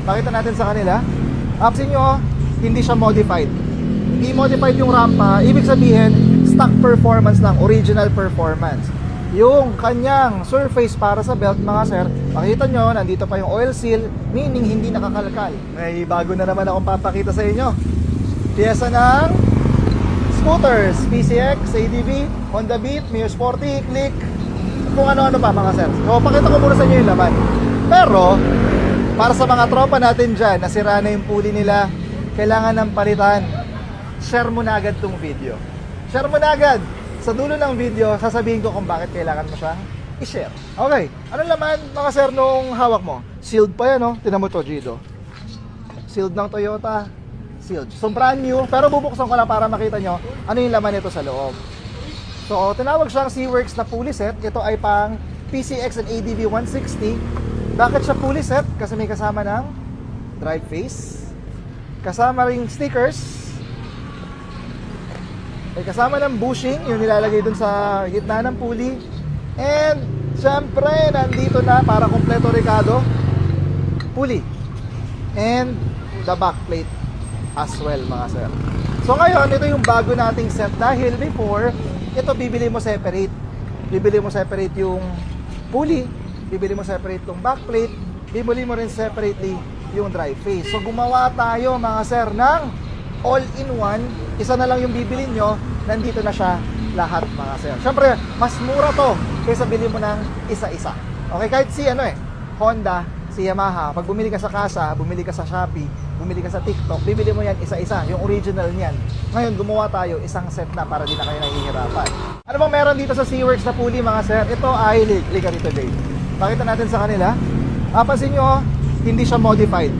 Pakita natin sa kanila. Apsin nyo, hindi siya modified. Hindi modified yung rampa. Ibig sabihin, stock performance lang, original performance. Yung kanyang surface para sa belt, mga sir, makita nyo, nandito pa yung oil seal, meaning hindi nakakalkal. May bago na naman akong papakita sa inyo. Piyesa ng scooters, PCX, ADV, Honda Beat, Mio Sporty, Click, kung ano-ano pa, mga sir. So, pakita ko muna sa inyo yung laman. Pero, para sa mga tropa natin dyan, nasira na yung pulley nila, kailangan ng palitan, share mo na agad tong video. Share mo na agad. Sa dulo ng video, sasabihin ko kung bakit kailangan mo siyang i-share. Okay, anong laman, mga sir, nung hawak mo? Sealed pa yan, no? Tinan mo to, Gido. Sealed ng Toyota. Sealed. So, brand new, pero bubuksan ko lang para makita nyo ano yung laman nito sa loob. So, tinawag siyang Seaworks na pulley set. Ito ay pang PCX and ADV 160. Bakit siya pulley set? Kasi may kasama ng drive face, kasama ring stickers, may kasama ng bushing, yung nilalagay dun sa gitna ng pulley. And, syempre, nandito na para kompleto Ricardo, pulley. And, the back plate as well, mga sir. So, ngayon, ito yung bago nating set dahil before, ito bibili mo separate. Bibili mo separate yung pulley, bibili mo separate yung back plate, bibili mo rin separately yung drive face. So, gumawa tayo, mga sir, ng all-in-one. Isa na lang yung bibili nyo, nandito na siya lahat, mga sir. Siyempre, mas mura to kaysa bili mo ng isa-isa. Okay, kahit si Honda, si Yamaha, pag bumili ka sa Kasa, bumili ka sa Shopee, bumili ka sa TikTok, bibili mo yan isa-isa, yung original niyan. Ngayon, gumawa tayo isang set na para di na kayo nahihirapan. Ano bang meron dito sa Seaworks na pulley, mga sir? Ito ay, liga rito, Jay. Pakita natin sa kanila. Pansin nyo, hindi siya modified.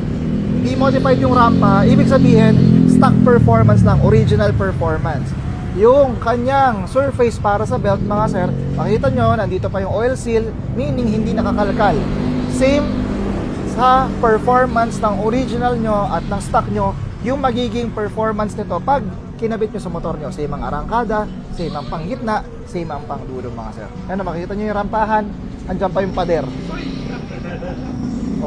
Hindi modified yung rampa, ibig sabihin, stock performance lang, original performance. Yung kanyang surface para sa belt, mga sir, makita nyo, nandito pa yung oil seal, meaning hindi nakakalkal. Same sa performance ng original nyo at ng stock nyo, yung magiging performance nito pag kinabit nyo sa motor nyo. Same ang arangkada, same ang panggitna, same ang pangdulo, mga sir. Ano, makikita nyo yung rampahan, andyan pa yung pader.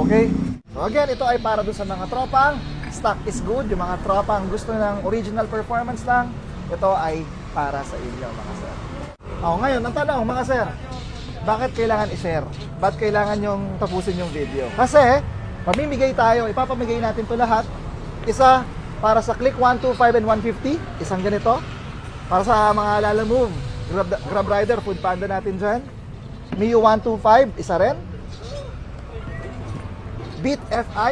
Okay? So again, ito ay para doon sa mga tropang stock is good, yung mga tropang gusto ng original performance lang, ito ay para sa inyo, mga sir. Ngayon, ang tanong, mga sir, bakit kailangan i-share? Ba't kailangan yung tapusin yung video? Kasi, mamimigay tayo, ipapamigay natin to lahat. Isa, para sa Click 125 and 150, isang ganito. Para sa mga Lalamove, Grab Rider, Food Panda natin dyan. Mio 125, isa rin. Beat FI,